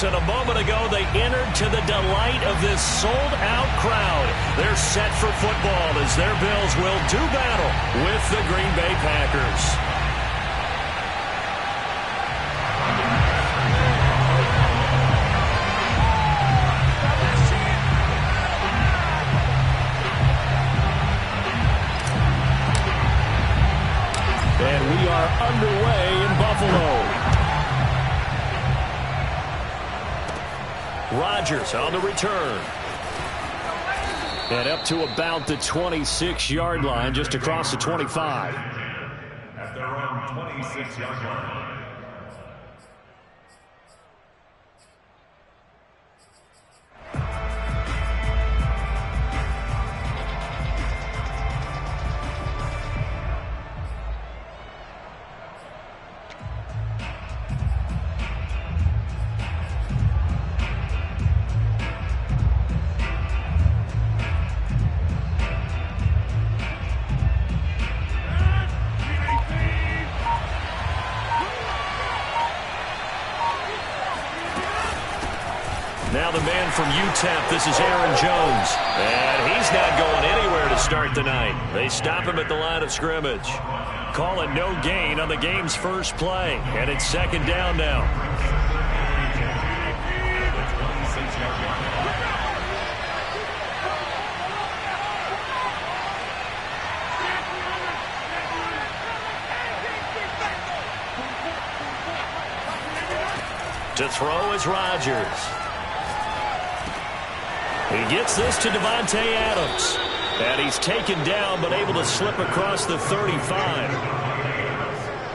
and a moment ago they entered to the delight of this sold-out crowd. They're set for football as their Bills will do battle with the Green Bay Packers. And we are underway in Buffalo. Rodgers on the return. And up to about the 26-yard line, just across the 25. At their own 26-yard line. Now the man from UTEP, this is Aaron Jones. And he's not going anywhere to start the night. They stop him at the line of scrimmage. Call it no gain on the game's first play. And it's second down now. To throw is Rodgers. He gets this to Davante Adams. And he's taken down but able to slip across the 35.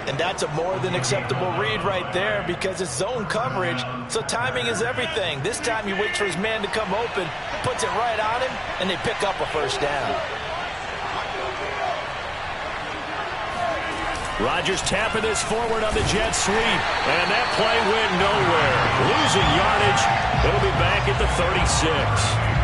And that's a more than acceptable read right there because it's zone coverage, so timing is everything. This time he waits for his man to come open, puts it right on him, and they pick up a first down. Rodgers tapping this forward on the jet sweep. And that play went nowhere. Losing yardage. It'll be back at the 36.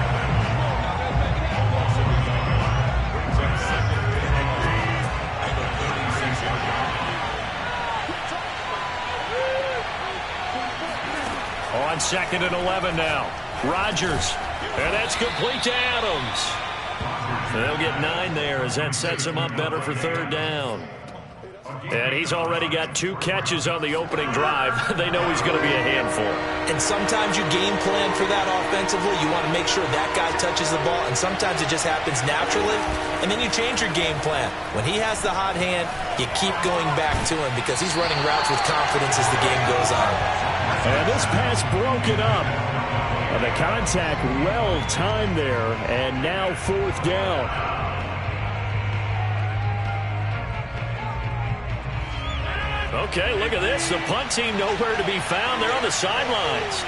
On 2nd and 11 now. Rodgers. And that's complete to Adams. They'll get 9 there as that sets him up better for third down. And he's already got 2 catches on the opening drive. They know he's going to be a handful. And sometimes you game plan for that offensively. You want to make sure that guy touches the ball, and sometimes it just happens naturally, and then you change your game plan. When he has the hot hand, you keep going back to him because he's running routes with confidence as the game goes on. And this pass broken up. And the contact well timed there, and now 4th down. Okay, look at this. The punt team nowhere to be found. They're on the sidelines.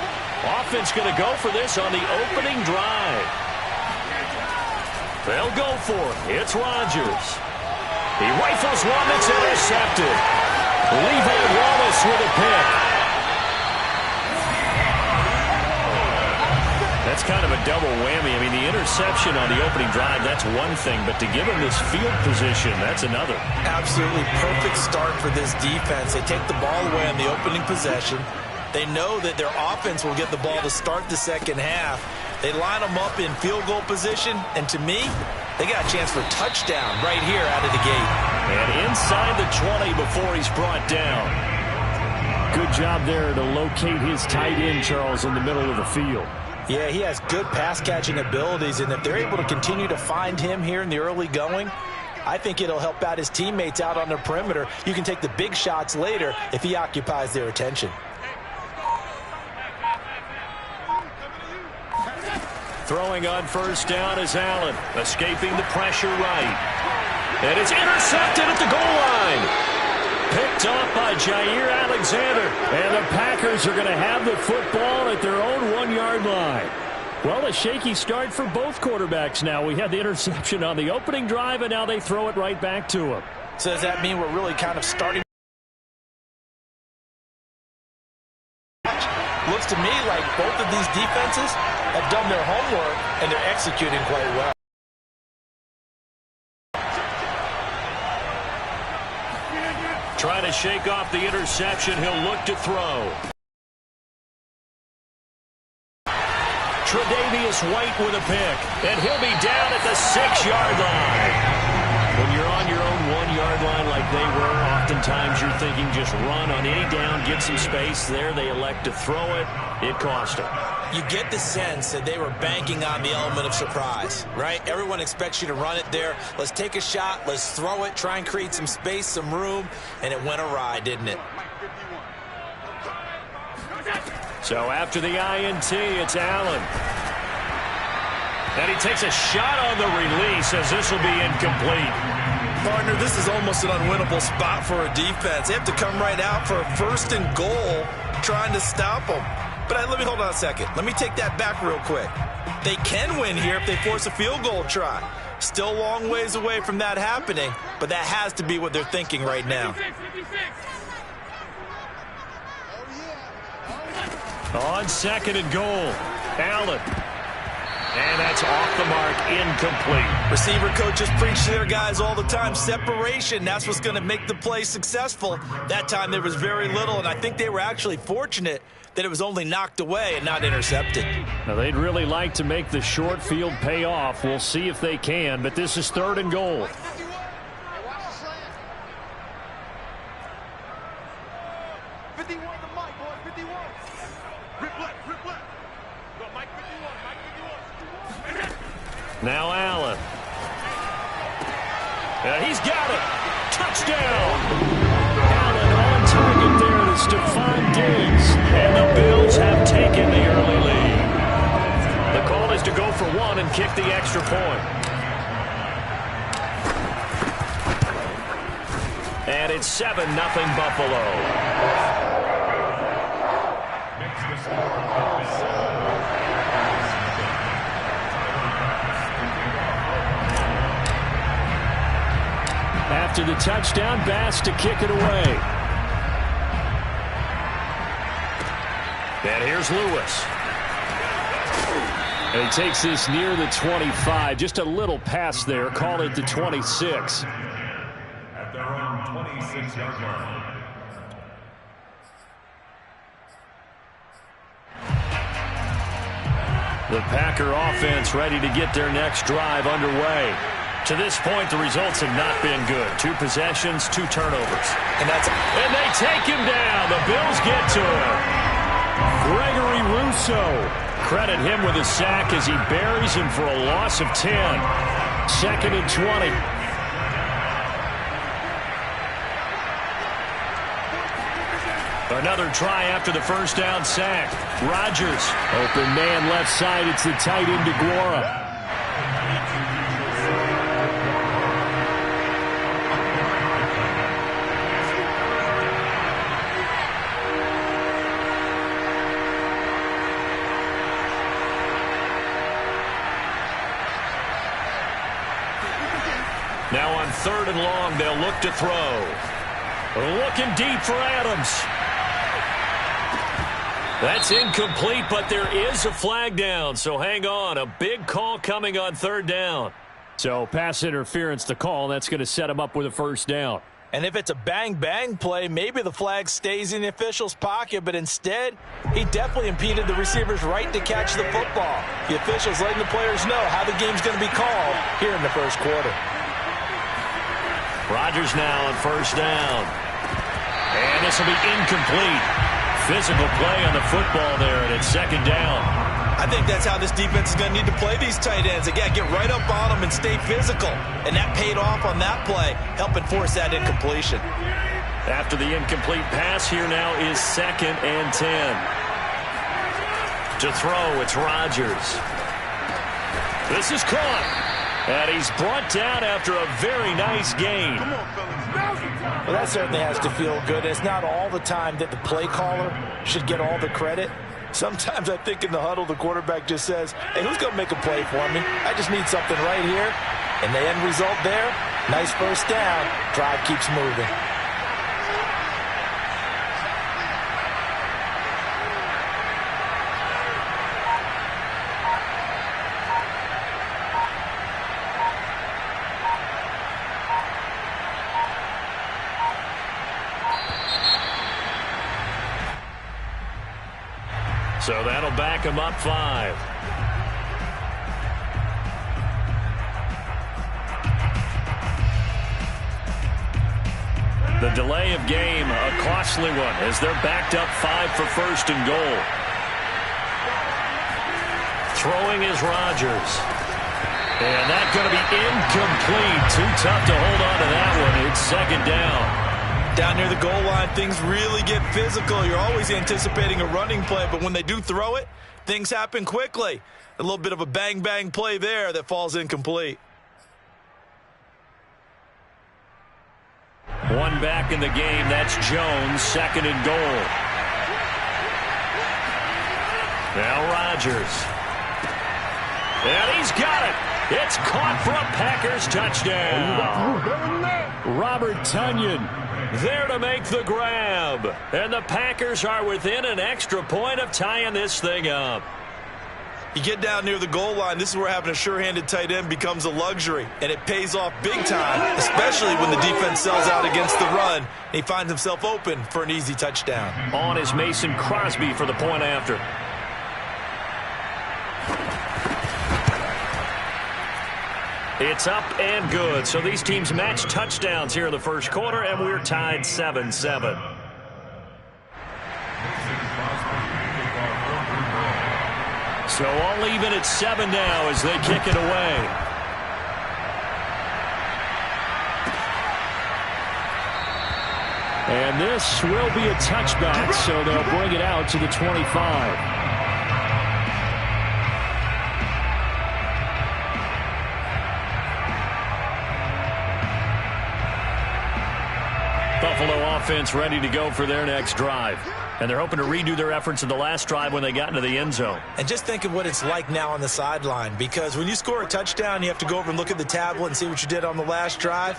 Offense going to go for this on the opening drive. They'll go for it. It's Rodgers. He rifles one that's intercepted. Levi Wallace with a pick. That's kind of a double whammy. I mean, the interception on the opening drive, that's one thing. But to give him this field position, that's another. Absolutely perfect start for this defense. They take the ball away on the opening possession. They know that their offense will get the ball to start the second half. They line them up in field goal position. And to me, they got a chance for a touchdown right here out of the gate. And inside the 20 before he's brought down. Good job there to locate his tight end, Charles, in the middle of the field. Yeah, he has good pass-catching abilities, and if they're able to continue to find him here in the early going, I think it'll help out his teammates out on the perimeter. You can take the big shots later if he occupies their attention. Throwing on first down is Allen, escaping the pressure right. And it's intercepted at the goal line. Picked off by Jair Alexander. And the Packers are going to have the football at their own 1-yard line. Well, a shaky start for both quarterbacks now. We had the interception on the opening drive, and now they throw it right back to him. So does that mean we're really kind of starting? Looks to me like both of these defenses have done their homework, and they're executing quite well. Trying to shake off the interception. He'll look to throw. Tre'Davious White with a pick, and he'll be down at the 6-yard line. When you're on your own 1-yard line like they were, oftentimes you're thinking just run on any down, get some space. There they elect to throw it. It cost them. You get the sense that they were banking on the element of surprise, right? Everyone expects you to run it there. Let's take a shot. Let's throw it. Try and create some space, some room. And it went awry, didn't it? So after the INT, it's Allen. And he takes a shot on the release as this will be incomplete. Partner, this is almost an unwinnable spot for a defense. They have to come right out for a 1st and goal trying to stop them. But let me hold on a second. Let me take that back real quick. They can win here if they force a field goal try. Still a long ways away from that happening, but that has to be what they're thinking right now. On 2nd and goal, Allen. And that's off the mark, incomplete. Receiver coaches preach to their guys all the time. Separation, that's what's going to make the play successful. That time there was very little, and I think they were actually fortunate that it was only knocked away and not intercepted. Now, they'd really like to make the short field pay off. We'll see if they can, but this is 3rd and goal. Now Allen. And he's got it. Touchdown. Allen on target there to Stephon Diggs. And the Bills have taken the early lead. The call is to go for 1 and kick the extra point. And it's 7-0 Buffalo. After the touchdown, Bass to kick it away. And here's Lewis. And he takes this near the 25. Just a little pass there. Call it the 26. At their own 26-yard line. The Packer offense ready to get their next drive underway. To this point, the results have not been good. 2 possessions, 2 turnovers. And they take him down. The Bills get to him. Gregory Rousseau. Credit him with a sack as he buries him for a loss of 10. 2nd and 20. Another try after the first down sack. Rodgers. Open man left side. It's the tight end DeGuara. Now on 3rd and long, they'll look to throw. Looking deep for Adams. That's incomplete, but there is a flag down, so hang on. A big call coming on 3rd down. So pass interference to call, and that's going to set him up with a 1st down. And if it's a bang-bang play, maybe the flag stays in the official's pocket, but instead, he definitely impeded the receiver's right to catch the football. The official's letting the players know how the game's going to be called here in the 1st quarter. Rodgers now on 1st down. And this will be incomplete. Physical play on the football there, and it's 2nd down. I think that's how this defense is going to need to play these tight ends. Again, get right up on them and stay physical. And that paid off on that play, helping force that incompletion. After the incomplete pass, here now is 2nd and 10. To throw, it's Rodgers. This is caught. And he's brought down after a very nice gain. Well, that certainly has to feel good. It's not all the time that the play caller should get all the credit. Sometimes I think in the huddle, the quarterback just says, hey, who's going to make a play for me? I just need something right here. And the end result there, nice 1st down. Drive keeps moving. So that'll back him up 5. The delay of game, a costly one, as they're backed up 5 for first and goal. Throwing is Rodgers. And that's going to be incomplete. Too tough to hold on to that one. It's second down. Down near the goal line, things really get physical. You're always anticipating a running play, but when they do throw it, things happen quickly. A little bit of a bang-bang play there that falls incomplete. One back in the game. That's Jones, second and goal. Now Rodgers. And he's got it. It's caught for a Packers touchdown. Robert Tonyan there to make the grab. And the Packers are within an extra point of tying this thing up. You get down near the goal line, this is where having a sure-handed tight end becomes a luxury, and it pays off big time, especially when the defense sells out against the run, and he finds himself open for an easy touchdown. On is Mason Crosby for the point after. It's up and good. So these teams match touchdowns here in the first quarter, and we're tied 7-7. So all even at 7 now as they kick it away. And this will be a touchback, so they'll bring it out to the 25. Buffalo offense ready to go for their next drive. And they're hoping to redo their efforts in the last drive when they got into the end zone. And just think of what it's like now on the sideline, because when you score a touchdown, you have to go over and look at the tablet and see what you did on the last drive.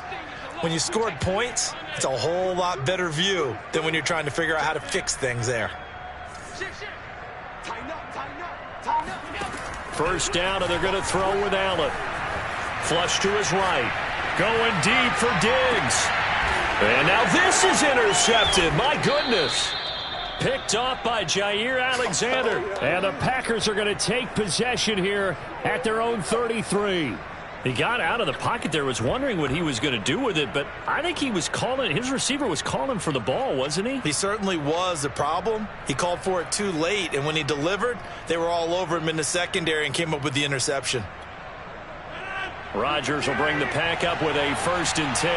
When you scored points, it's a whole lot better view than when you're trying to figure out how to fix things there. First down, and they're going to throw with Allen. Flush to his right. Going deep for Diggs. And now this is intercepted. My goodness. Picked off by Jair Alexander. And the Packers are going to take possession here at their own 33. He got out of the pocket there, was wondering what he was going to do with it, but I think he was calling, his receiver was calling for the ball, wasn't he? He certainly was. The problem, he called for it too late, and when he delivered, they were all over him in the secondary and came up with the interception. Rodgers will bring the pack up with a 1st and 10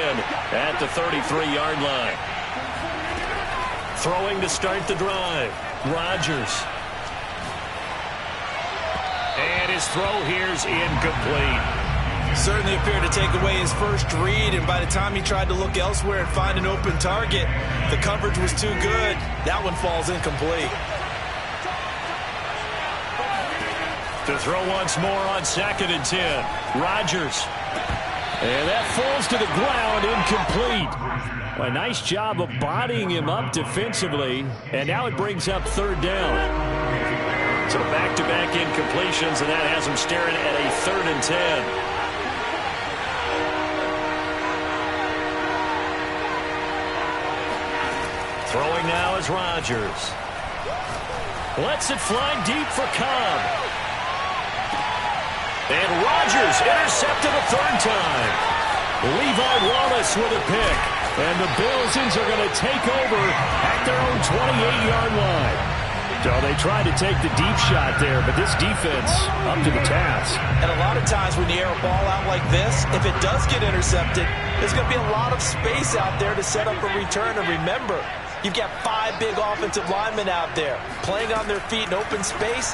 at the 33-yard line. Throwing to start the drive. Rodgers. And his throw here's incomplete. Certainly appeared to take away his first read, and by the time he tried to look elsewhere and find an open target, the coverage was too good. That one falls incomplete. To throw once more on 2nd and 10. Rodgers. And that falls to the ground, incomplete. Well, a nice job of bodying him up defensively, and now it brings up 3rd down. So back-to-back incompletions, and that has him staring at a 3rd and 10. Throwing now is Rodgers. Lets it fly deep for Cobb. And Rodgers intercepted a 3rd time. Levi Wallace with a pick. And the Bills are going to take over at their own 28-yard line. So they tried to take the deep shot there, but this defense up to the task. And a lot of times when you air a ball out like this, if it does get intercepted, there's going to be a lot of space out there to set up a return. And remember, you've got 5 big offensive linemen out there playing on their feet in open space.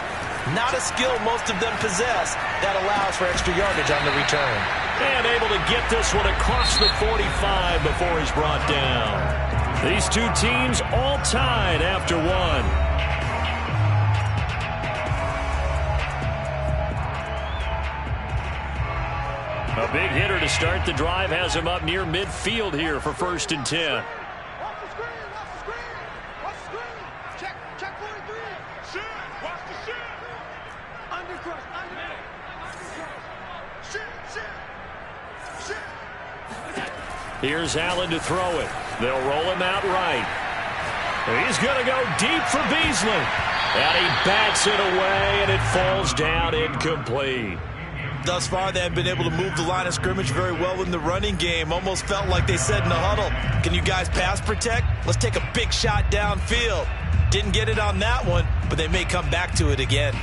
Not a skill most of them possess that allows for extra yardage on the return. And able to get this one across the 45 before he's brought down. These two teams all tied after one. A big hitter to start the drive has him up near midfield here for 1st and 10. Here's Allen to throw it. They'll roll him out right. He's going to go deep for Beasley. And he bats it away, and it falls down incomplete. Thus far, they have been able to move the line of scrimmage very well in the running game. Almost felt like they said in the huddle, can you guys pass protect? Let's take a big shot downfield. Didn't get it on that one, but they may come back to it again.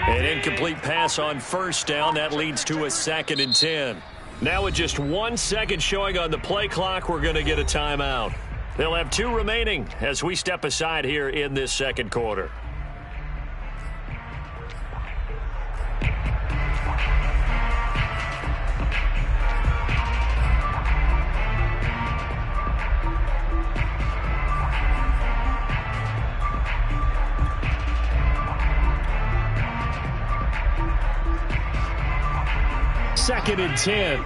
An incomplete pass on first down. That leads to a 2nd and 10. Now with just 1 second showing on the play clock, we're going to get a timeout. They'll have 2 remaining as we step aside here in this second quarter. Second and 10.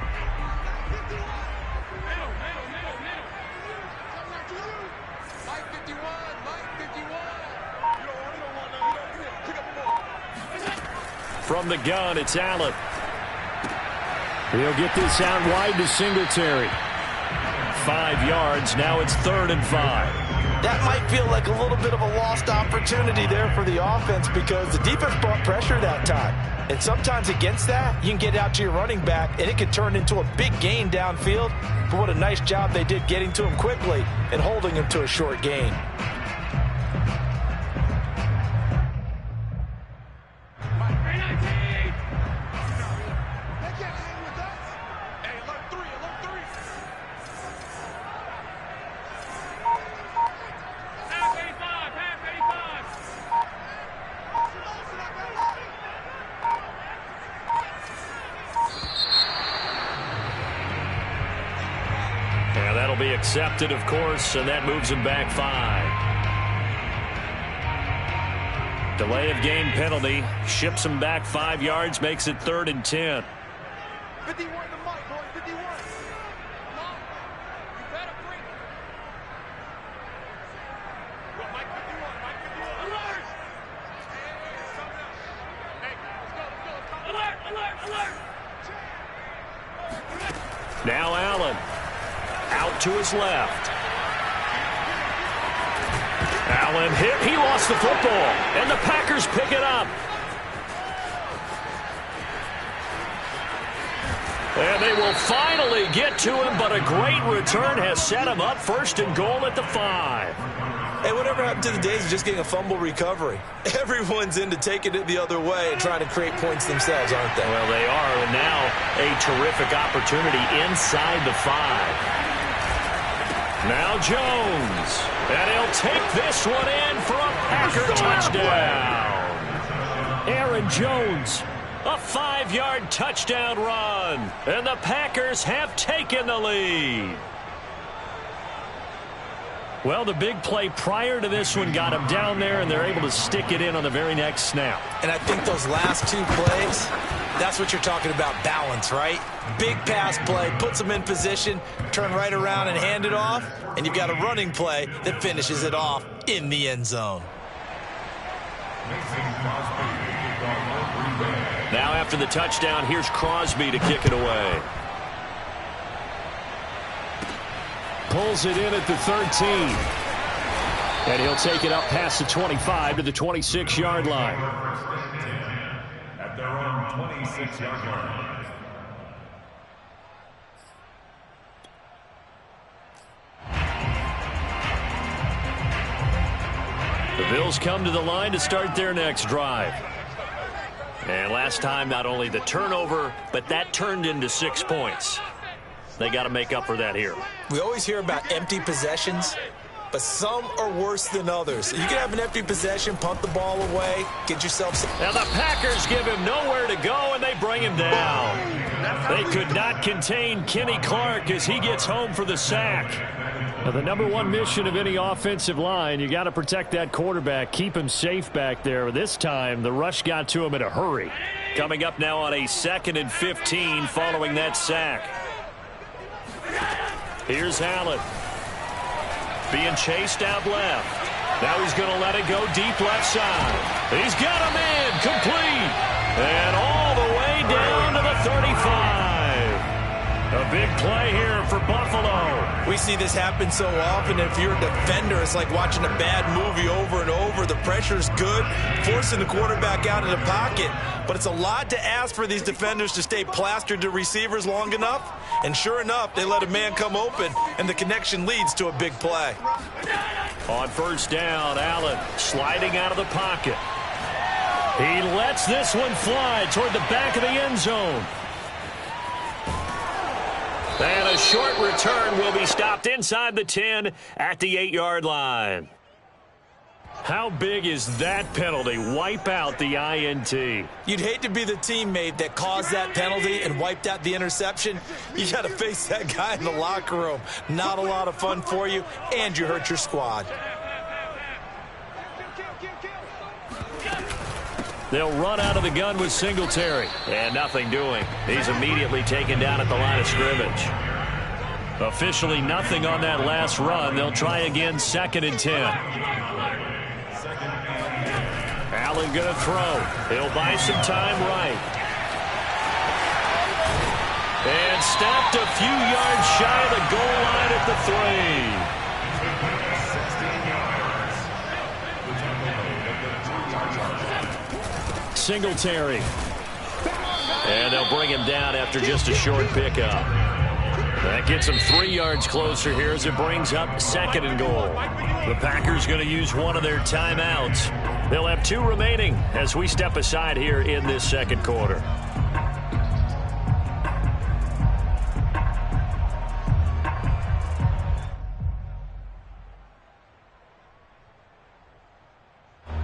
From the gun, it's Allen. He'll get this out wide to Singletary. 5 yards. Now it's 3rd and 5. That might feel like a little bit of a lost opportunity there for the offense because the defense brought pressure that time. And sometimes against that, you can get out to your running back, and it can turn into a big gain downfield. But what a nice job they did getting to him quickly and holding him to a short gain. Accepted, of course, and that moves him back 5. Delay of game penalty ships him back 5 yards, makes it 3rd and 10. 51 to Mike, boys, 51. No, you better bring it. Well, Mike 51, Mike 51. Alert! Hey, something else. Hey, let's go. Alert, alert, alert! Now Allen. Out to his left. Allen hit. He lost the football. And the Packers pick it up. And they will finally get to him, but a great return has set him up 1st and goal at the 5. Hey, whatever happened to the days of just getting a fumble recovery? Everyone's into taking it the other way and trying to create points themselves, aren't they? Well, they are. And now a terrific opportunity inside the 5. Now Jones, and he'll take this one in for a Packer touchdown. Aaron Jones, a 5-yard touchdown run, and the Packers have taken the lead. Well, the big play prior to this one got him down there, and they're able to stick it in on the very next snap. And I think those last 2 plays, that's what you're talking about, balance, right? Big pass play, puts them in position, turn right around and hand it off, and you've got a running play that finishes it off in the end zone. Now after the touchdown, here's Crosby to kick it away. Pulls it in at the 13. And he'll take it up past the 25 to the 26-yard line. At their own 26-yard line. The Bills come to the line to start their next drive. And last time, not only the turnover, but that turned into 6 points. They got to make up for that here. We always hear about empty possessions, but some are worse than others. You can have an empty possession, punt the ball away, get yourself some. Now the Packers give him nowhere to go, and they bring him down. They could not contain Kenny Clark as he gets home for the sack. Now the #1 mission of any offensive line, you got to protect that quarterback, keep him safe back there. This time, the rush got to him in a hurry. Coming up now on a 2nd and 15 following that sack. Here's Allen. Being chased out left. Now he's going to let it go deep left side. He's got a man complete. And all the way down to the 35. A big play here for Buffalo. We see this happen so often. If you're a defender, it's like watching a bad movie over and over. The pressure's good, forcing the quarterback out of the pocket. But it's a lot to ask for these defenders to stay plastered to receivers long enough. And sure enough, they let a man come open, and the connection leads to a big play. On first down, Allen sliding out of the pocket. He lets this one fly toward the back of the end zone. And a short return will be stopped inside the 10 at the 8-yard line. How big is that penalty? Wipe out the INT. You'd hate to be the teammate that caused that penalty and wiped out the interception. You got to face that guy in the locker room. Not a lot of fun for you, and you hurt your squad. They'll run out of the gun with Singletary. And nothing doing. He's immediately taken down at the line of scrimmage. Officially nothing on that last run. They'll try again, 2nd and 10. Allen going to throw. He'll buy some time right. And stopped a few yards shy of the goal line at the 3. Singletary. And they'll bring him down after just a short pickup. That gets him 3 yards closer here as it brings up 2nd and goal. The Packers going to use one of their timeouts. They'll have 2 remaining as we step aside here in this second quarter.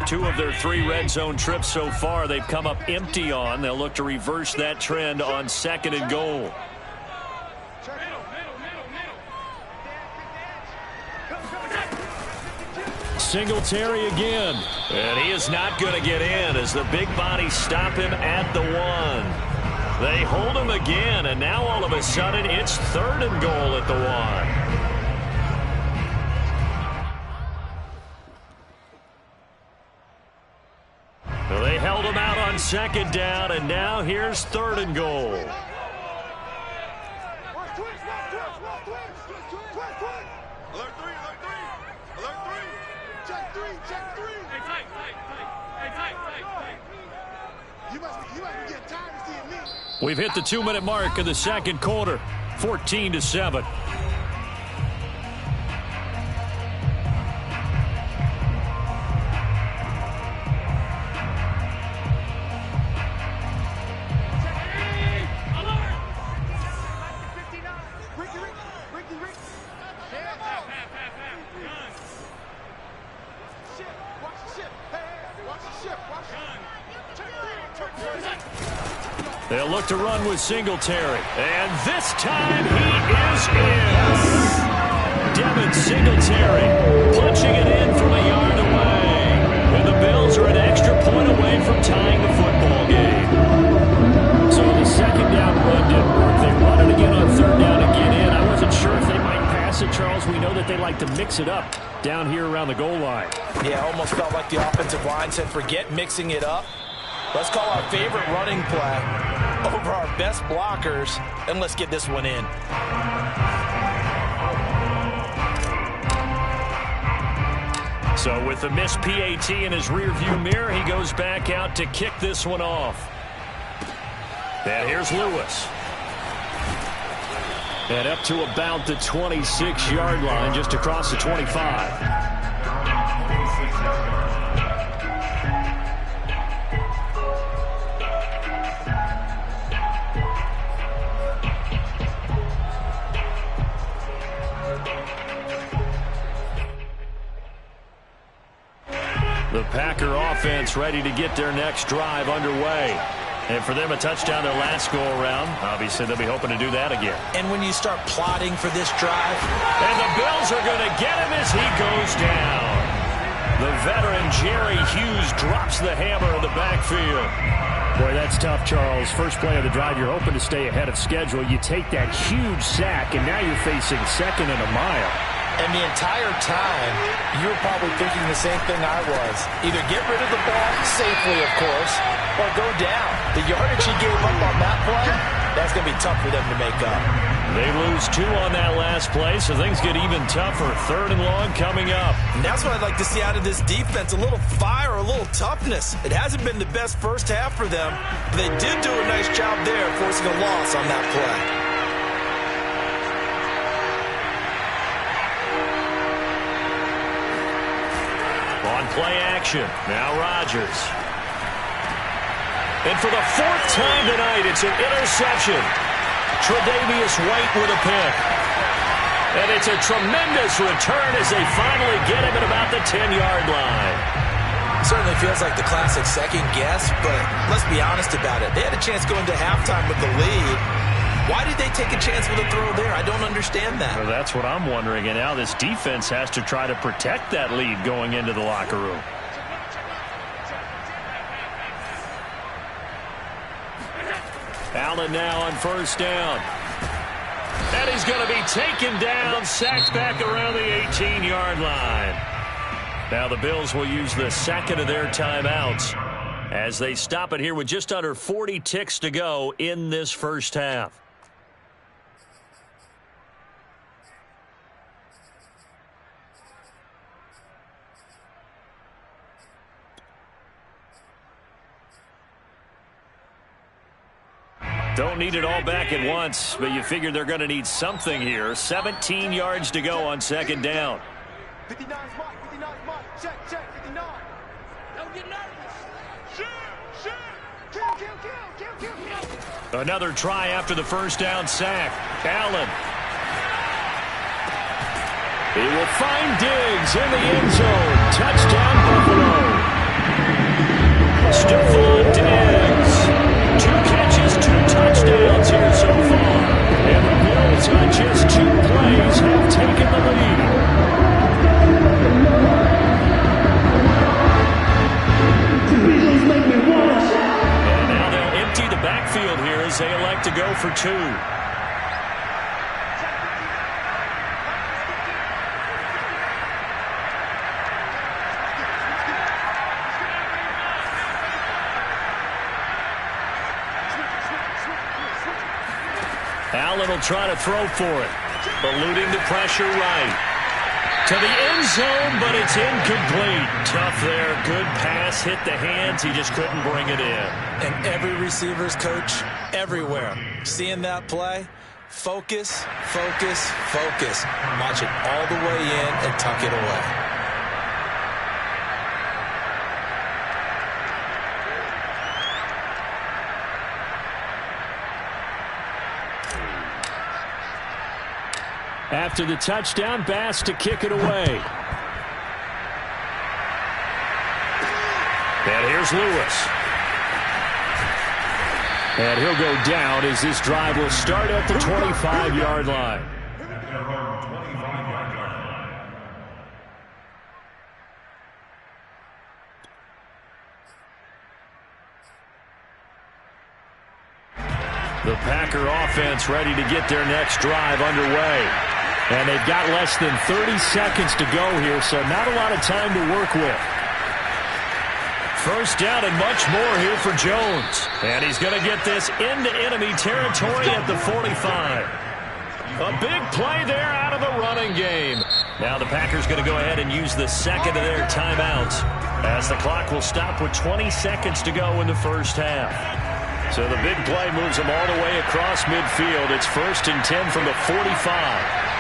Two of their 3 red zone trips so far they've come up empty on. They'll look to reverse that trend on 2nd and goal. Singletary again. And he is not going to get in as the big bodies stop him at the 1. They hold him again, and now all of a sudden it's 3rd and goal at the 1. Well, they held him out on 2nd down, and now here's 3rd and goal. We've hit the 2-minute mark of the second quarter, 14-7. They'll look to run with Singletary. And this time he is in. Devin Singletary punching it in from a yard away. And the Bills are an extra point away from tying the football game. So the 2nd down run didn't work. They run it again on 3rd down and get in. I wasn't sure if they might pass it, Charles. We know that they like to mix it up down here around the goal line. Yeah, almost felt like the offensive line said, forget mixing it up. Let's call our favorite running play over our best blockers, and let's get this one in. So with the missed PAT in his rearview mirror, he goes back out to kick this one off. And here's Lewis. And up to about the 26-yard line, just across the 25. The Packer offense ready to get their next drive underway. And for them, a touchdown their last go-around. Obviously, they'll be hoping to do that again. And when you start plotting for this drive. And the Bills are going to get him as he goes down. The veteran Jerry Hughes drops the hammer in the backfield. Boy, that's tough, Charles. First play of the drive, you're hoping to stay ahead of schedule. You take that huge sack, and now you're facing second and a mile. And the entire time, you were probably thinking the same thing I was. Either get rid of the ball, safely, of course, or go down. The yardage he gave up on that play, that's going to be tough for them to make up. They lose 2 on that last play, so things get even tougher. 3rd and long coming up. And that's what I'd like to see out of this defense, a little fire, a little toughness. It hasn't been the best first half for them, but they did do a nice job there forcing a loss on that play. On play action, now Rodgers. And for the 4th time tonight, it's an interception. Tre'Davious White with a pick. And it's a tremendous return as they finally get him at about the 10-yard line. Certainly feels like the classic second guess, but let's be honest about it. They had a chance going to halftime with the lead. Why did they take a chance with a throw there? I don't understand that. Well, that's what I'm wondering. And now this defense has to try to protect that lead going into the locker room. Allen now on 1st down. And he's going to be taken down, sacked back around the 18-yard line. Now the Bills will use the 2nd of their timeouts as they stop it here with just under 40 ticks to go in this first half. Don't need it all back at once, but you figure they're going to need something here. 17 yards to go on 2nd down. 59's Mike, 59's Mike. Check, 59. Don't get nervous. Shoot. Kill. Another try after the 1st down sack. Allen. He will find Diggs in the end zone. Touchdown, Buffalo. Stephon Diggs. 2 catches, 2 touchdowns here so far. And the Bills on just 2 plays have taken the lead. And now they'll empty the backfield here as they elect to go for 2. Allen will try to throw for it. Eluding the pressure right. To the end zone, but it's incomplete. Tough there. Good pass. Hit the hands. He just couldn't bring it in. And every receiver's coach, everywhere, seeing that play, focus. Watch it all the way in and tuck it away. After the touchdown, Bass to kick it away. And here's Lewis. And he'll go down as this drive will start at the 25-yard line. The Packer offense ready to get their next drive underway. And they've got less than 30 seconds to go here, so not a lot of time to work with. 1st down and much more here for Jones. And he's going to get this into enemy territory at the 45. A big play there out of the running game. Now the Packers going to go ahead and use the 2nd of their timeouts as the clock will stop with 20 seconds to go in the first half. So the big play moves them all the way across midfield. It's 1st and 10 from the 45.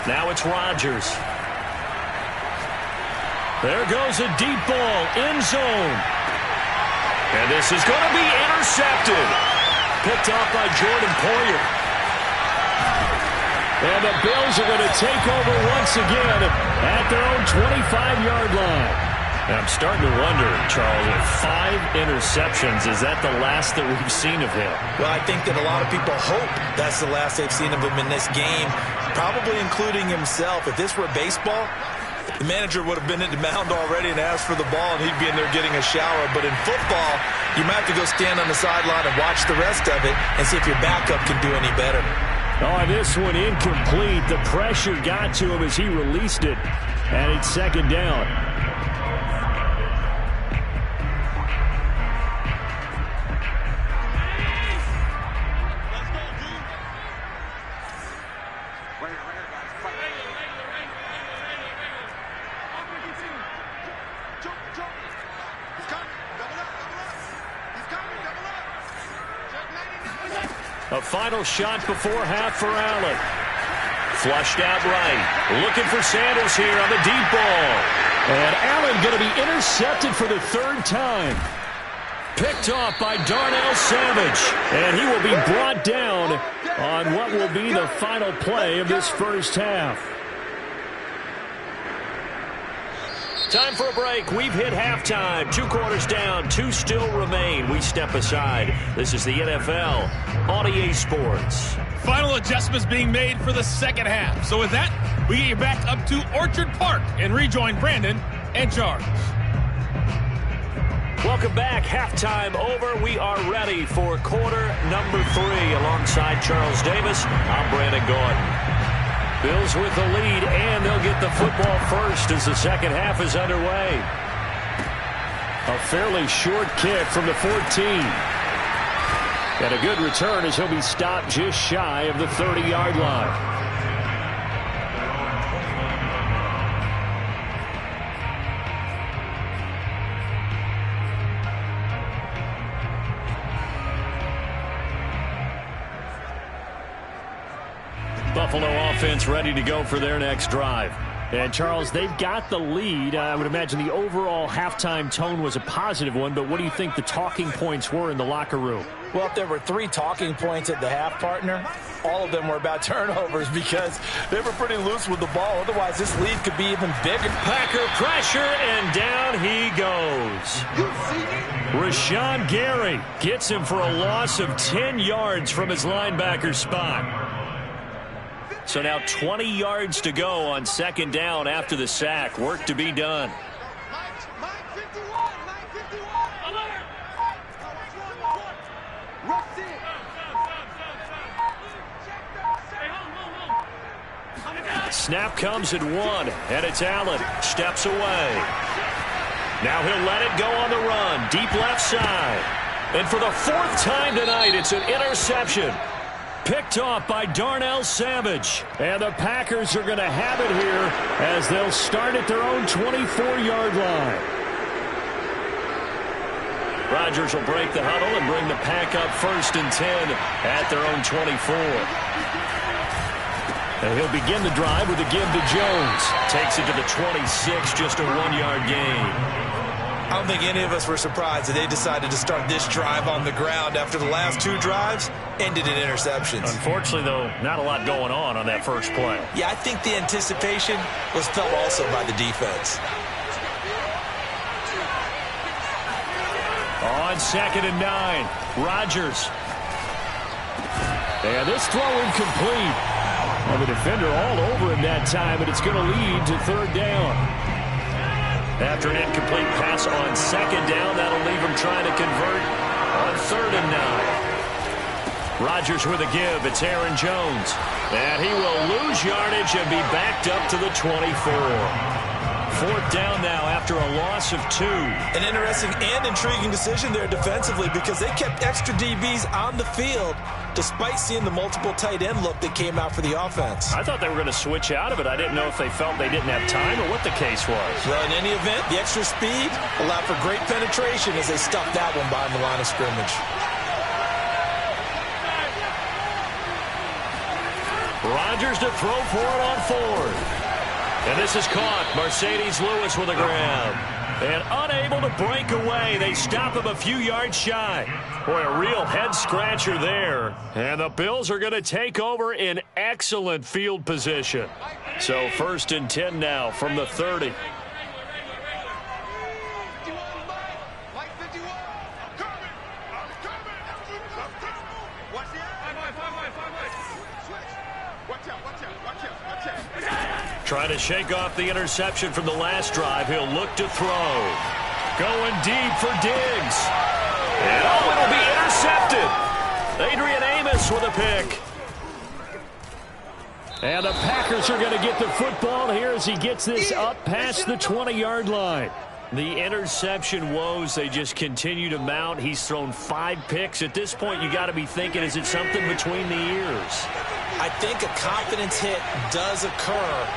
Now it's Rodgers. There goes a deep ball, end zone. And this is going to be intercepted. Picked off by Jordan Poyer. And the Bills are going to take over once again at their own 25-yard line. And I'm starting to wonder, Charles, with 5 interceptions, is that the last that we've seen of him? Well, I think that a lot of people hope that's the last they've seen of him in this game, probably including himself. If this were baseball, the manager would have been in the mound already and asked for the ball, and he'd be in there getting a shower. But in football, you might have to go stand on the sideline and watch the rest of it and see if your backup can do any better. Oh, this one incomplete. The pressure got to him as he released it, and it's second down. A final shot before half for Allen. Flushed out right. Looking for Sanders here on the deep ball. And Allen going to be intercepted for the 3rd time. Picked off by Darnell Savage. And he will be brought down on what will be the final play of this first half. Time for a break. We've hit halftime. 2 quarters down. 2 still remain. We step aside. This is the NFL on EA Sports. Final adjustments being made for the second half. So with that, we get you back up to Orchard Park and rejoin Brandon and Charles. Welcome back. Halftime over. We are ready for quarter number 3. Alongside Charles Davis, I'm Brandon Gordon. Bills with the lead, and they'll get the football first as the second half is underway. A fairly short kick from the 14. And a good return as he'll be stopped just shy of the 30-yard line. Buffalo offense ready to go for their next drive. And, Charles, they've got the lead. I would imagine the overall halftime tone was a positive one, but what do you think the talking points were in the locker room? Well, if there were 3 talking points at the half, partner, all of them were about turnovers because they were pretty loose with the ball. Otherwise, this lead could be even bigger. Packer pressure, and down he goes. Rashawn Gary gets him for a loss of 10 yards from his linebacker spot. So now 20 yards to go on second down after the sack. Work to be done. Snap comes at 1, and it's Allen. Steps away. Now he'll let it go on the run. Deep left side. And for the 4th time tonight, it's an interception. Picked off by Darnell Savage. And the Packers are going to have it here as they'll start at their own 24-yard line. Rodgers will break the huddle and bring the Pack up 1st and 10 at their own 24. And he'll begin the drive with a give to Jones. Takes it to the 26, just a 1-yard gain. I don't think any of us were surprised that they decided to start this drive on the ground after the last 2 drives ended in interceptions. Unfortunately, though, not a lot going on that first play. Yeah, I think the anticipation was felt also by the defense. On 2nd and 9, Rodgers. And this throw incomplete. And the defender all over him that time, and it's going to lead to 3rd down. After an incomplete pass on 2nd down, that'll leave him trying to convert on 3rd and 9. Rodgers with a give. It's Aaron Jones. And he will lose yardage and be backed up to the 24. 4th down now after a loss of 2. An interesting and intriguing decision there defensively because they kept extra DBs on the field despite seeing the multiple tight end look that came out for the offense. I thought they were going to switch out of it. I didn't know if they felt they didn't have time or what the case was. Well, in any event, the extra speed allowed for great penetration as they stuffed that one behind the line of scrimmage. Rodgers to throw for it on 4th. And this is caught. Mercedes Lewis with a grab. And unable to break away. They stop him a few yards shy. Boy, a real head-scratcher there. And the Bills are going to take over in excellent field position. So 1st and 10 now from the 30. Trying to shake off the interception from the last drive. He'll look to throw. Going deep for Diggs. And it'll be intercepted. Adrian Amos with a pick. And the Packers are going to get the football here as he gets this up past the 20-yard line. The interception woes, they just continue to mount. He's thrown 5 picks. At this point, you got to be thinking, is it something between the ears? I think a confidence hit does occur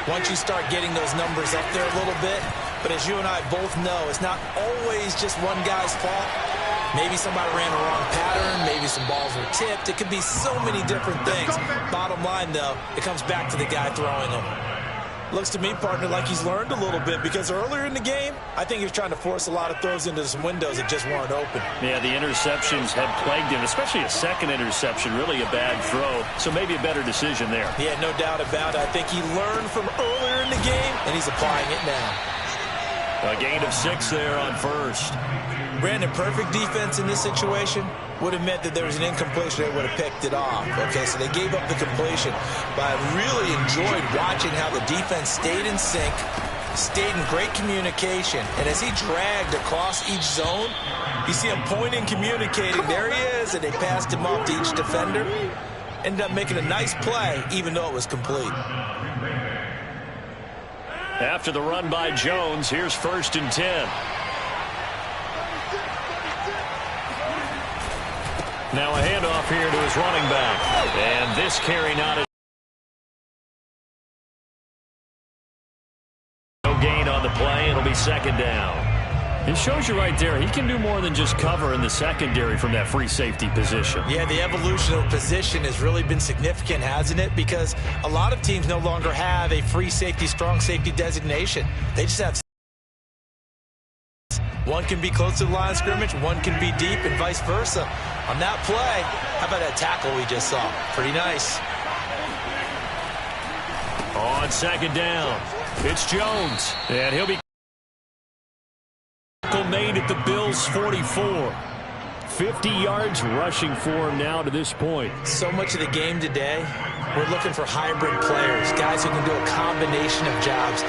once you start getting those numbers up there a little bit. But as you and I both know, it's not always just one guy's fault. Maybe somebody ran a wrong pattern. Maybe some balls were tipped. It could be so many different things. Bottom line, though, it comes back to the guy throwing them. Looks to me, partner, like he's learned a little bit because earlier in the game, I think he was trying to force a lot of throws into some windows that just weren't open. Yeah, the interceptions have plagued him, especially a second interception, really a bad throw. So maybe a better decision there. Yeah, no doubt about it. I think he learned from earlier in the game, and he's applying it now. A gain of 6 there on first. Brandon, perfect defense in this situation would have meant that there was an incompletion. They would have picked it off. Okay, so they gave up the completion. But I really enjoyed watching how the defense stayed in sync, stayed in great communication. And as he dragged across each zone, you see him pointing, communicating. There he is, and they passed him off to each defender. Ended up making a nice play, even though it was complete. After the run by Jones, here's 1st and 10. Now a handoff here to his running back. And this carry not a no gain on the play. It'll be 2nd down. It shows you right there, he can do more than just cover in the secondary from that free safety position. Yeah, the evolution of position has really been significant, hasn't it? Because a lot of teams no longer have a free safety, strong safety designation. They just have one can be close to the line of scrimmage, one can be deep, and vice versa. On that play, how about that tackle we just saw? Pretty nice. On 2nd down, it's Jones. And he'll be made at the Bills' 44. 50 yards rushing for him now to this point. So much of the game today, we're looking for hybrid players, guys who can do a combination of jobs.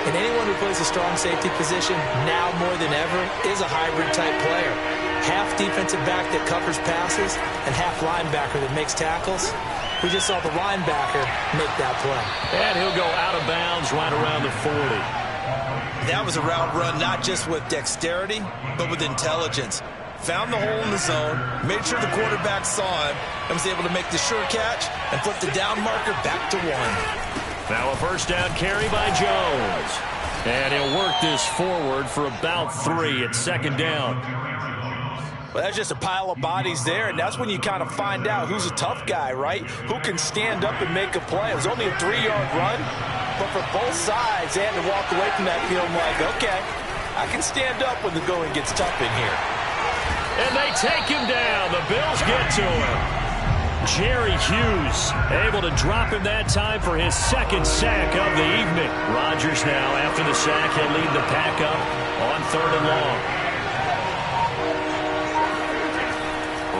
And anyone who plays a strong safety position, now more than ever, is a hybrid-type player. Half defensive back that covers passes and half linebacker that makes tackles. We just saw the linebacker make that play. And he'll go out of bounds right around the 40. That was a route run not just with dexterity, but with intelligence. Found the hole in the zone, made sure the quarterback saw him, and was able to make the sure catch and flip the down marker back to 1. Now a 1st down carry by Jones. And he'll work this forward for about 3 at 2nd down. Well, that's just a pile of bodies there, and that's when you kind of find out who's a tough guy, right? Who can stand up and make a play. It was only a 3-yard run, but for both sides, they had to walk away from that feeling like, okay, I can stand up when the going gets tough in here. And they take him down. The Bills get to him. Jerry Hughes able to drop him that time for his 2nd sack of the evening. Rodgers now, after the sack, he'll lead the pack up on 3rd and long.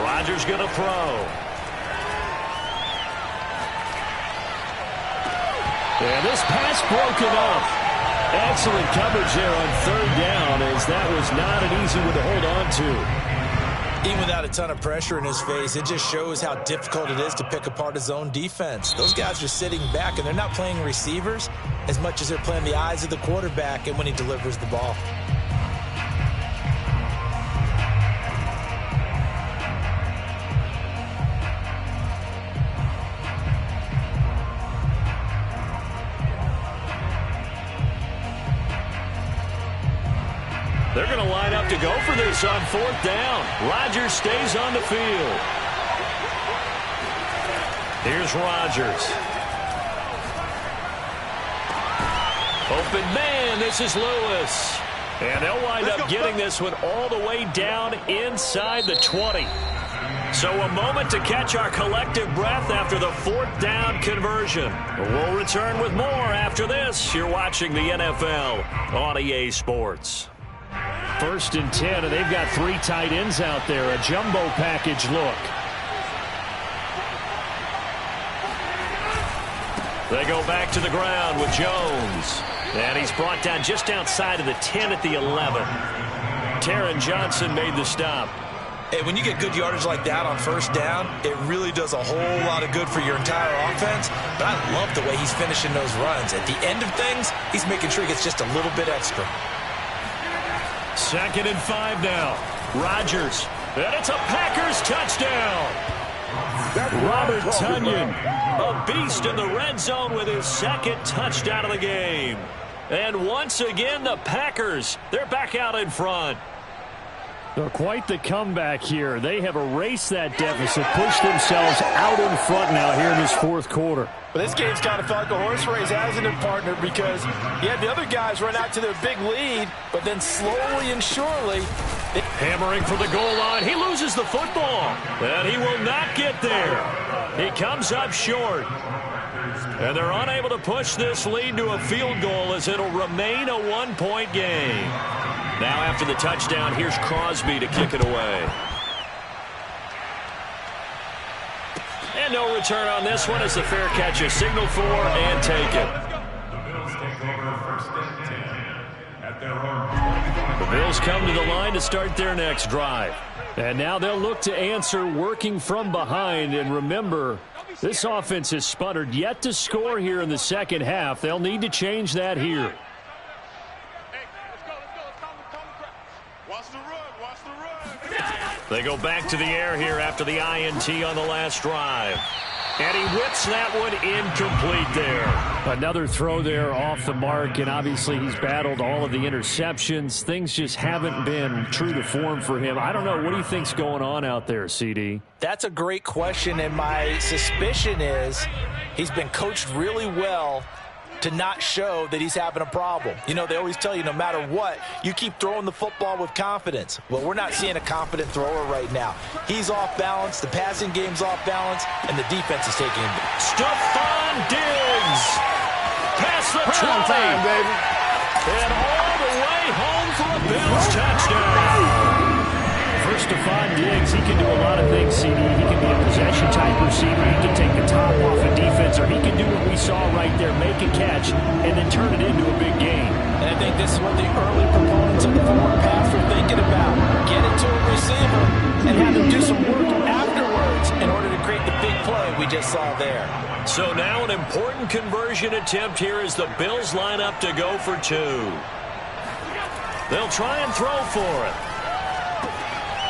Rodgers going to throw. And this pass broken up. Excellent coverage there on 3rd down, as that was not an easy one to hold on to. Even without a ton of pressure in his face, it just shows how difficult it is to pick apart his own defense. Those guys are sitting back, and they're not playing receivers as much as they're playing the eyes of the quarterback and when he delivers the ball. They're going to line up to go for this on 4th down. Rodgers stays on the field. Here's Rodgers. Open man, this is Lewis. And they'll wind up getting this one all the way down inside the 20. So a moment to catch our collective breath after the 4th down conversion. We'll return with more after this. You're watching the NFL on EA Sports. 1st and 10, and they've got 3 tight ends out there. A jumbo package look. They go back to the ground with Jones. And he's brought down just outside of the 10 at the 11. Taron Johnson made the stop. Hey, when you get good yardage like that on first down, it really does a whole lot of good for your entire offense. But I love the way he's finishing those runs. At the end of things, he's making sure he gets just a little bit extra. 2nd and 5 now. Rodgers. And it's a Packers touchdown. Robert Tonyan, a beast in the red zone with his 2nd touchdown of the game. And once again, the Packers, they're back out in front. So quite the comeback here. They have erased that deficit, pushed themselves out in front now here in this 4th quarter. But this game's kind of felt like a horse race, hasn't it, partner? Because you had the other guys run out to their big lead, but then slowly and surely... Hammering for the goal line. He loses the football. And he will not get there. He comes up short. And they're unable to push this lead to a field goal as it'll remain a 1-point game. Now after the touchdown, here's Crosby to kick it away. And no return on this one as the fair catch is signaled for and taken. The Bills take over 1st and 10 at their own. The Bills come to the line to start their next drive. And now they'll look to answer working from behind. And remember, this offense has sputtered yet to score here in the 2nd half. They'll need to change that here. They go back to the air here after the INT on the last drive. And he whips that one incomplete there. Another throw there off the mark, and obviously he's battled all of the interceptions. Things just haven't been true to form for him. I don't know. What do you think's going on out there, CD? That's a great question, and my suspicion is he's been coached really well to not show that he's having a problem. You know, they always tell you no matter what, you keep throwing the football with confidence. Well, we're not seeing a confident thrower right now. He's off balance, the passing game's off balance, and the defense is taking him. Stephon Diggs past the 20. Time, baby. And all the way home for a Bills touchdown. For Stephon Diggs, he can do a lot of things, CD. He can be a possession-type receiver. He can take the top off a defense, or he can do what we saw right there, make a catch, and then turn it into a big game. And I think this is what the early proponents of the forward pass were thinking about. Get it to a receiver and have him do some work afterwards in order to create the big play we just saw there. So now an important conversion attempt here as the Bills line up to go for 2. They'll try and throw for it.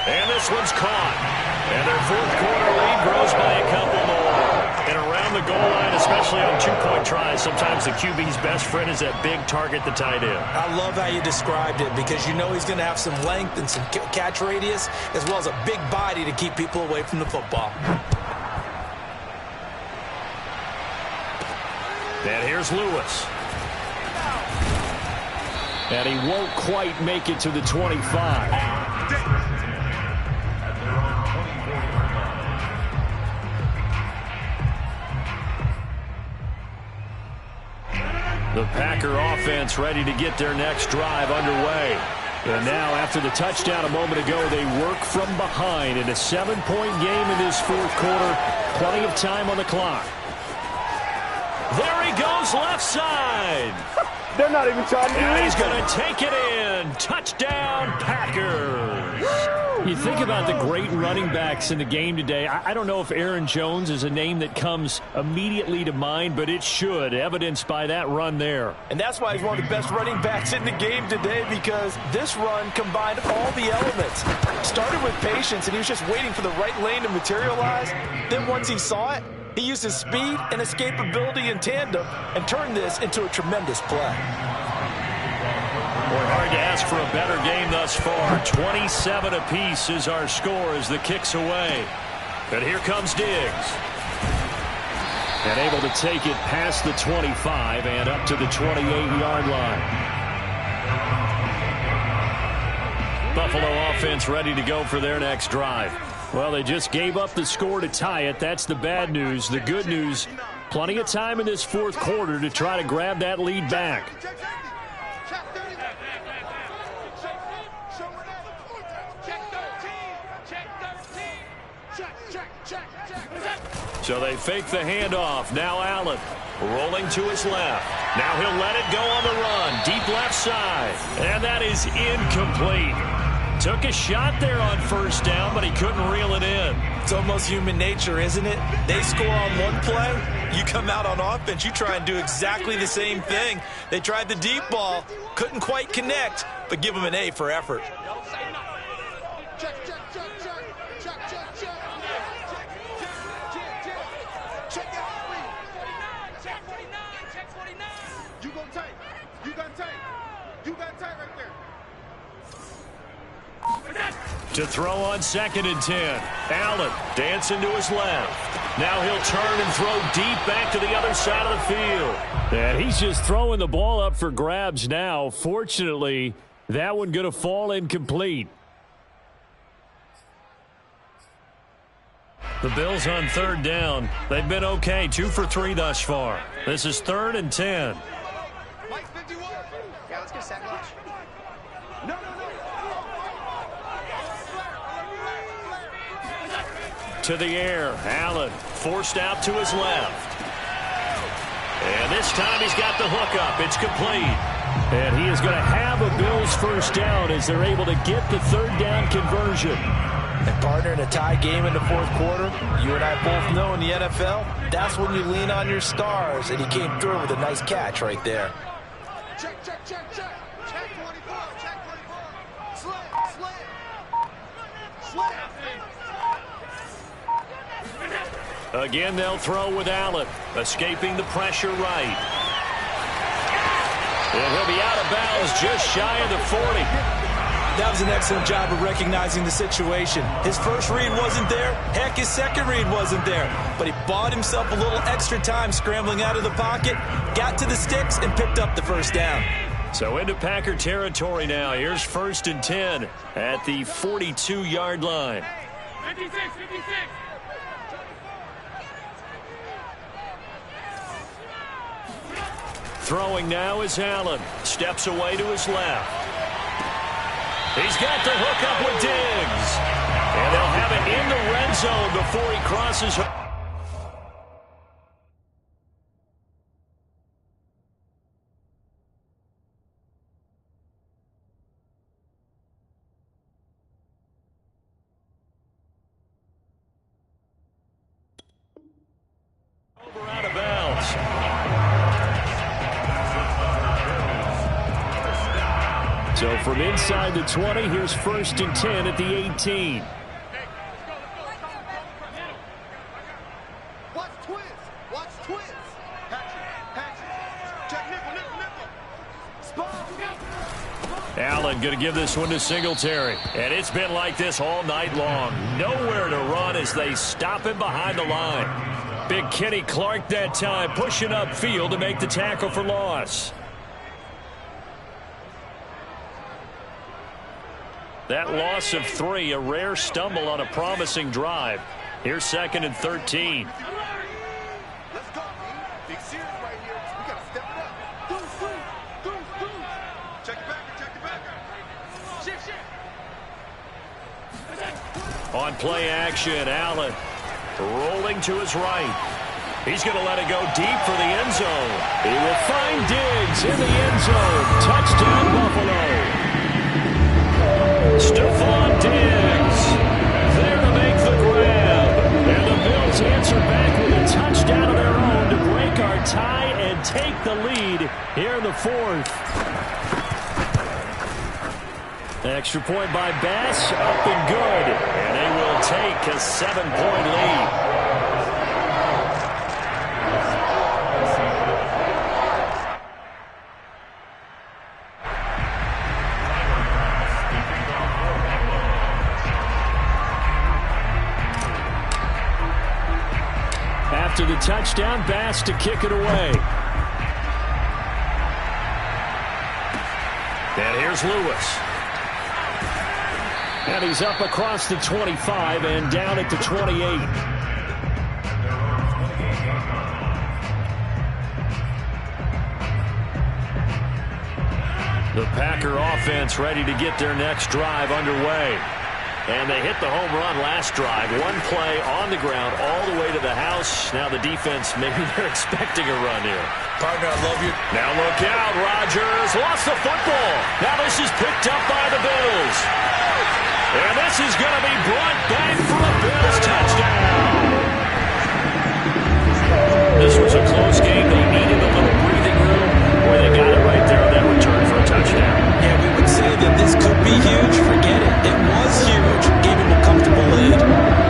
And this one's caught. And their 4th quarter lead grows by a couple more. And around the goal line, especially on 2-point tries, sometimes the QB's best friend is that big target, the tight end. I love how you described it because you know he's going to have some length and some catch radius as well as a big body to keep people away from the football. And here's Lewis. And he won't quite make it to the 25. The Packer offense ready to get their next drive underway. And now, after the touchdown a moment ago, they work from behind in a 7-point game in this 4th quarter. Plenty of time on the clock. There he goes, left side. They're not even trying to do And he's anything. going to take it in. Touchdown, Packers. You think about the great running backs in the game today. I don't know if Aaron Jones is a name that comes immediately to mind, but it should, evidenced by that run there. And that's why he's one of the best running backs in the game today, because this run combined all the elements. Started with patience, and he was just waiting for the right lane to materialize. Then once he saw it, he used his speed and escapability in tandem and turned this into a tremendous play. Boy, hard to ask for a better game thus far. 27 apiece is our score as the kick's away. And here comes Diggs. And able to take it past the 25 and up to the 28-yard line. Buffalo offense ready to go for their next drive. Well, they just gave up the score to tie it. That's the bad news. The good news, plenty of time in this 4th quarter to try to grab that lead back. So they fake the handoff. Now Allen rolling to his left. Now he'll let it go on the run. Deep left side. And that is incomplete. Took a shot there on first down, but he couldn't reel it in. It's almost human nature, isn't it? They score on one play. You come out on offense, you try and do exactly the same thing. They tried the deep ball, couldn't quite connect, but give them an A for effort. Check, check, check, check. Check, check, check. Check your heart rate. Check 49. Check 49. You go tight. You got tight. You got tight right there. To throw on 2nd and 10. Allen dancing to his left. Now he'll turn and throw deep back to the other side of the field. And he's just throwing the ball up for grabs now. Fortunately, that one going to fall incomplete. The Bills on 3rd down. They've been okay, 2 for 3 thus far. This is 3rd and 10. Mike 51. Yeah, let's get sack launch. No. To the air. Allen forced out to his left. And this time he's got the hook up. It's complete. And he is going to have a Bills first down as they're able to get the 3rd down conversion. And partner, in a tie game in the 4th quarter, you and I both know in the NFL, that's when you lean on your stars. And he came through with a nice catch right there. Check, check, check, check. Check 24. Check 24. Slam. Again, they'll throw with Allen, escaping the pressure right. And he'll be out of bounds just shy of the 40. That was an excellent job of recognizing the situation. His first read wasn't there. Heck, his second read wasn't there. But he bought himself a little extra time scrambling out of the pocket, got to the sticks, and picked up the first down. So into Packer territory now. Here's 1st and 10 at the 42-yard line. 56. Throwing now is Allen. Steps away to his left. He's got the hook up with Diggs. And they'll have it in the red zone before he crosses. Over out of bounds. So from inside the 20, here's 1st and 10 at the 18. Watch twins. Hatchet. Check nickel. Allen going to give this one to Singletary. And it's been like this all night long. Nowhere to run as they stop him behind the line. Big Kenny Clark that time pushing upfield to make the tackle for loss. That loss of 3, a rare stumble on a promising drive. Here's 2nd and 13. Let's go, man. Big series right here. We got to step it up. Do. Check it back. Shift. On play action, Allen rolling to his right. He's going to let it go deep for the end zone. He will find Diggs in the end zone. Touchdown, Buffalo. Stephon Diggs there to make the grab. And the Bills answer back with a touchdown of their own to break our tie and take the lead here in the 4th. Extra point by Bass, up and good. And they will take a 7-point lead. To the touchdown, Bass to kick it away. And here's Lewis. And he's up across the 25 and down at the 28. The Packer offense ready to get their next drive underway. And they hit the home run last drive. One play on the ground all the way to the house. Now the defense, maybe they're expecting a run here. Partner, I love you. Now look out. Rodgers lost the football. Now this is picked up by the Bills. And this is going to be brought back for a Bills touchdown. This was a close game. They needed a little breathing room. Boy, they got it right there on that return for a touchdown. Yeah, we would say that this could be huge. Forget it. It was huge. Gave him a comfortable lead.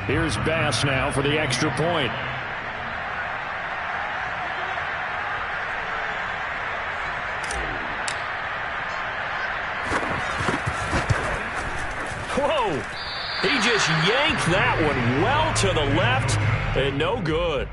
Here's Bass now for the extra point. Whoa! He just yanked that one well to the left, and no good.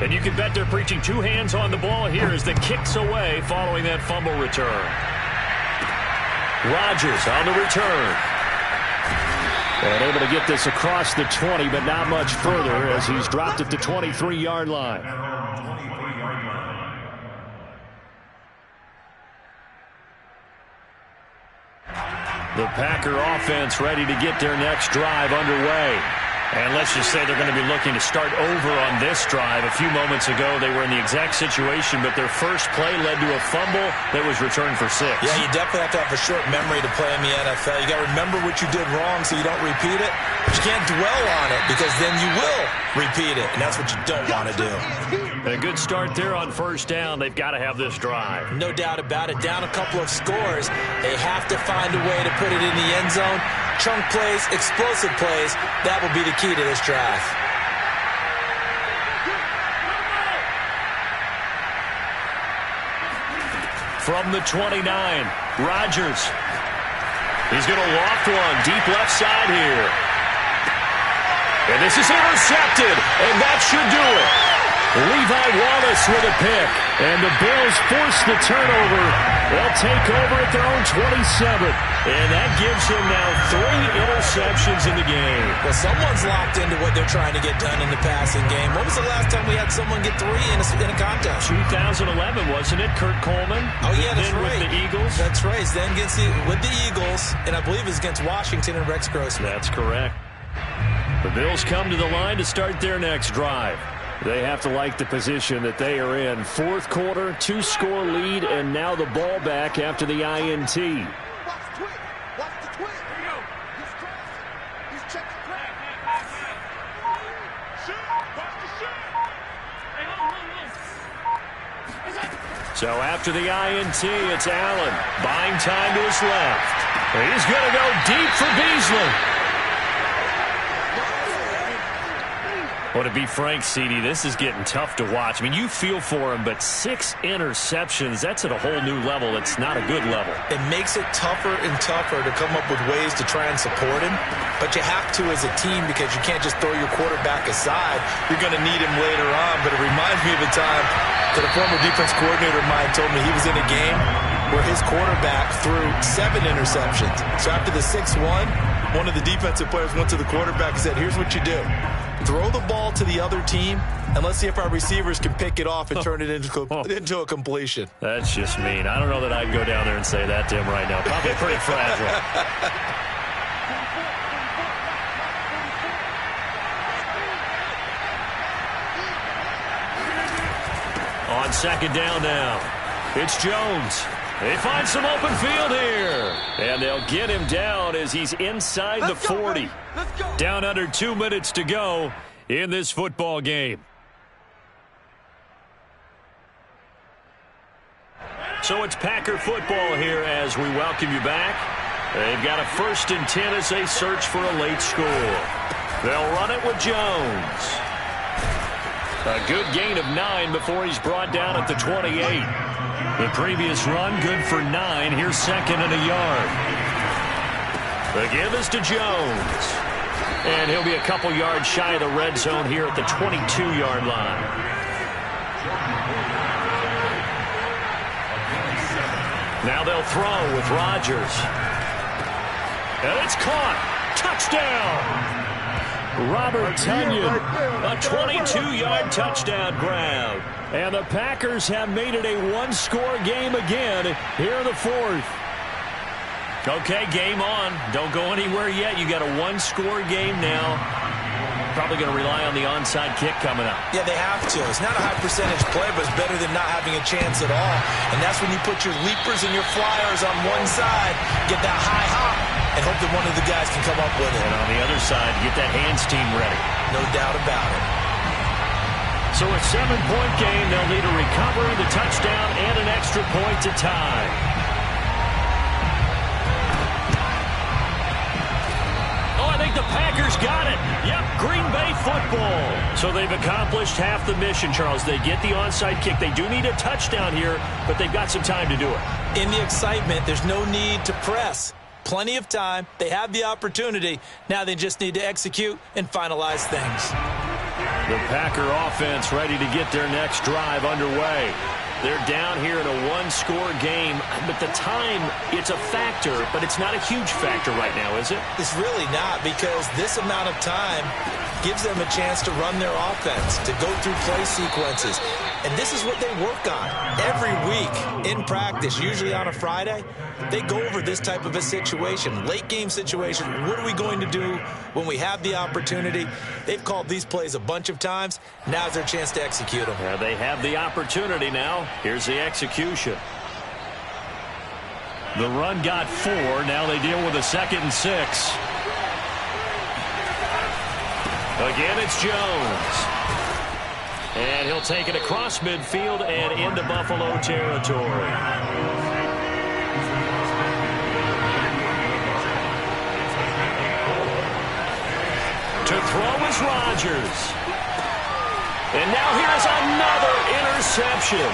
And you can bet they're preaching two hands on the ball here as the kick's away following that fumble return. Rodgers on the return. And able to get this across the 20, but not much further as he's dropped at the 23-yard line. The Packer offense ready to get their next drive underway. And let's just say they're going to be looking to start over on this drive. A few moments ago, they were in the exact situation, but their first play led to a fumble that was returned for 6. Yeah, you definitely have to have a short memory to play in the NFL. You got to remember what you did wrong so you don't repeat it. But you can't dwell on it because then you will repeat it, and that's what you don't want to do. A good start there on first down. They've got to have this drive. No doubt about it. Down a couple of scores. They have to find a way to put it in the end zone. Chunk plays, explosive plays, that will be the key to this drive. From the 29, Rodgers. He's going to loft one deep left side here. And this is intercepted, and that should do it. Levi Wallace with a pick, and the Bills force the turnover. They'll take over at their own 27, and that gives him now 3 interceptions in the game. Well, someone's locked into what they're trying to get done in the passing game. When was the last time we had someone get 3 in a contest? 2011, wasn't it? Kurt Coleman. Oh, yeah, that's then right. With the Eagles. That's right. Then with the Eagles, and I believe it's against Washington and Rex Grossman. That's correct. The Bills come to the line to start their next drive. They have to like the position that they are in. Fourth quarter, 2-score lead, and now the ball back after the INT. Watch the twin. Watch the twin. He's crossing. He's checking crack. Shoot. Watch the shoot. So after the INT, it's Allen. Buying time to his left. He's going to go deep for Beasley. Well, to be frank, CD, this is getting tough to watch. I mean, you feel for him, but 6 interceptions, that's at a whole new level. It's not a good level. It makes it tougher and tougher to come up with ways to try and support him. But you have to as a team because you can't just throw your quarterback aside. You're going to need him later on. But it reminds me of a time that a former defense coordinator of mine told me he was in a game where his quarterback threw 7 interceptions. So after the 6-1, one of the defensive players went to the quarterback and said, here's what you do. Throw the ball to the other team, and let's see if our receivers can pick it off and turn it into a completion. That's just mean. I don't know that I'd go down there and say that to him right now. Probably pretty fragile. On second down now, it's Jones. They find some open field here. And they'll get him down as he's inside the 40. Down under 2 minutes to go in this football game. So it's Packer football here as we welcome you back. They've got a 1st and 10 as they search for a late score. They'll run it with Jones. A good gain of 9 before he's brought down at the 28. The previous run, good for 9. Here's 2nd and a yard. The give is to Jones. And he'll be a couple yards shy of the red zone here at the 22-yard line. Now they'll throw with Rodgers. And it's caught. Touchdown. Robert Tonyan, a 22-yard touchdown grab. And the Packers have made it a 1-score game again here in the 4th. Okay, game on. Don't go anywhere yet. You got a 1-score game now. Probably going to rely on the onside kick coming up. Yeah, they have to. It's not a high percentage play, but it's better than not having a chance at all. And that's when you put your leapers and your flyers on one side, get that high hop, and hope that one of the guys can come up with it. And on the other side to get that hands team ready. No doubt about it. So a 7-point game. They'll need a recovery, the touchdown, and an extra point to tie. Oh, I think the Packers got it. Yep, Green Bay football. So they've accomplished half the mission, Charles. They get the onside kick. They do need a touchdown here, but they've got some time to do it. In the excitement, there's no need to press. Plenty of time. They have the opportunity. Now they just need to execute and finalize things. The Packer offense ready to get their next drive underway. They're down here in a one-score game, but the time, it's a factor, but it's not a huge factor right now, is it? It's really not, because this amount of time gives them a chance to run their offense, to go through play sequences. And this is what they work on every week in practice, usually on a Friday. They go over this type of a situation, late game situation. What are we going to do when we have the opportunity? They've called these plays a bunch of times. Now's their chance to execute them. Yeah, they have the opportunity now. Here's the execution. The run got 4. Now they deal with a 2nd and 6. Again, it's Jones. And he'll take it across midfield and into Buffalo territory. To throw is Rodgers. And now here's another interception.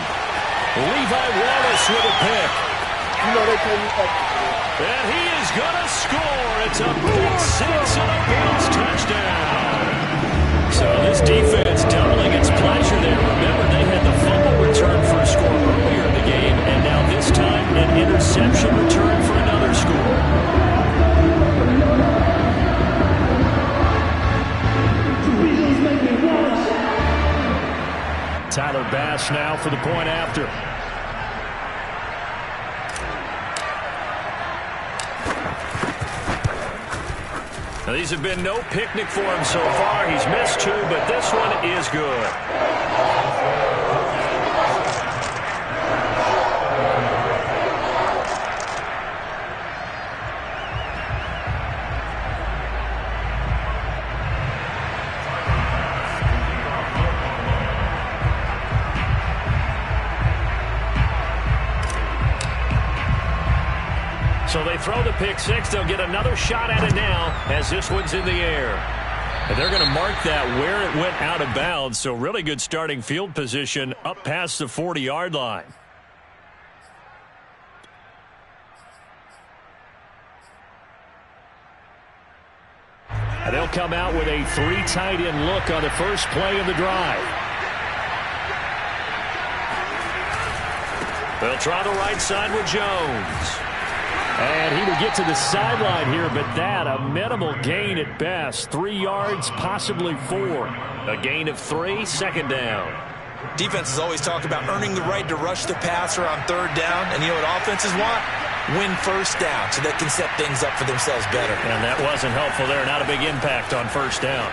Levi Wallace with a pick. And he is going to score. It's a pick 6 and a Bills touchdown. So this defense doubling its pleasure there. Remember, they had the fumble return for a score earlier in the game, and now this time an interception return for another score. Tyler Bass now for the point after. Now, these have been no picnic for him so far. He's missed 2, but this one is good. So they throw the pick 6. They'll get another shot at it now as this one's in the air. And they're going to mark that where it went out of bounds. So really good starting field position up past the 40-yard line. And they'll come out with a 3 tight end look on the first play of the drive. They'll try the right side with Jones. And he will get to the sideline here, but that a minimal gain at best. 3 yards, possibly 4. A gain of 3, 2nd down. Defenses always talk about earning the right to rush the passer on 3rd down. And you know what offenses want? Win 1st down so they can set things up for themselves better. And that wasn't helpful there. Not a big impact on 1st down.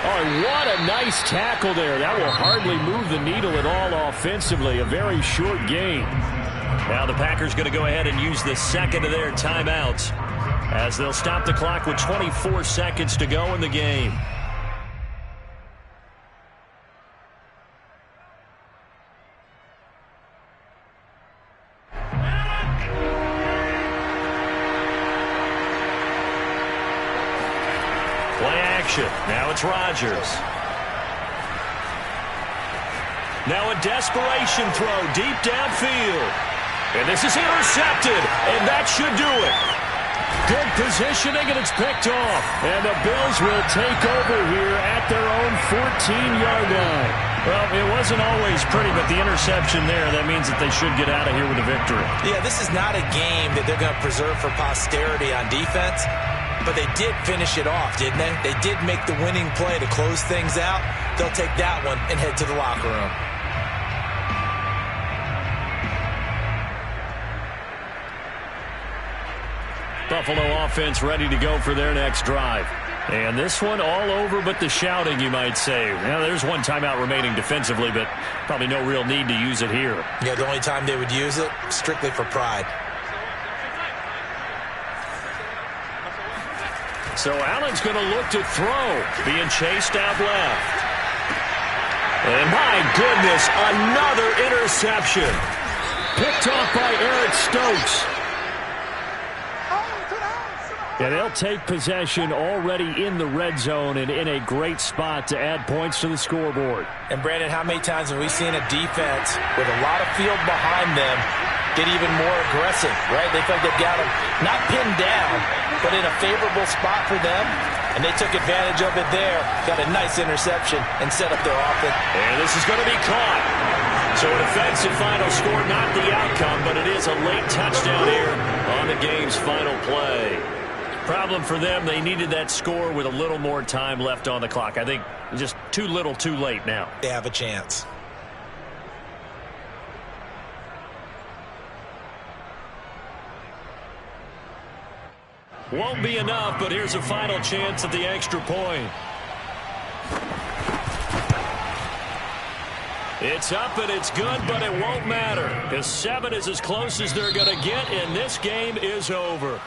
Oh, what a nice tackle there. That will hardly move the needle at all offensively. A very short gain. Now the Packers going to go ahead and use the 2nd of their timeouts as they'll stop the clock with 24 seconds to go in the game. Play action. Now it's Rodgers. Now a desperation throw deep downfield. And this is intercepted, and that should do it. Good positioning, and it's picked off. And the Bills will take over here at their own 14-yard line. Well, it wasn't always pretty, but the interception there, that means that they should get out of here with a victory. Yeah, this is not a game that they're going to preserve for posterity on defense, but they did finish it off, didn't they? They did make the winning play to close things out. They'll take that one and head to the locker room. Buffalo offense ready to go for their next drive. And this one all over but the shouting, you might say. Now, there's one timeout remaining defensively, but probably no real need to use it here. Yeah, the only time they would use it, strictly for pride. So Allen's going to look to throw, being chased out left. And my goodness, another interception. Picked off by Eric Stokes. Yeah, they'll take possession already in the red zone and in a great spot to add points to the scoreboard. And, Brandon, how many times have we seen a defense with a lot of field behind them get even more aggressive, right? They feel like they've got them not pinned down, but in a favorable spot for them, and they took advantage of it there, got a nice interception, and set up their offense. And this is going to be caught. So an offensive final score, not the outcome, but it is a late touchdown here on the game's final play. Problem for them, they needed that score with a little more time left on the clock. I think just too little too late now. They have a chance. Won't be enough, but here's a final chance at the extra point. It's up and it's good, but it won't matter, because 7 is as close as they're going to get, and this game is over.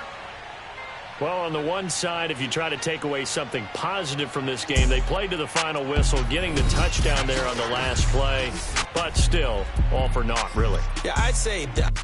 Well, on the one side, if you try to take away something positive from this game, they played to the final whistle, getting the touchdown there on the last play, but still, all for naught, really. Yeah, I'd say that.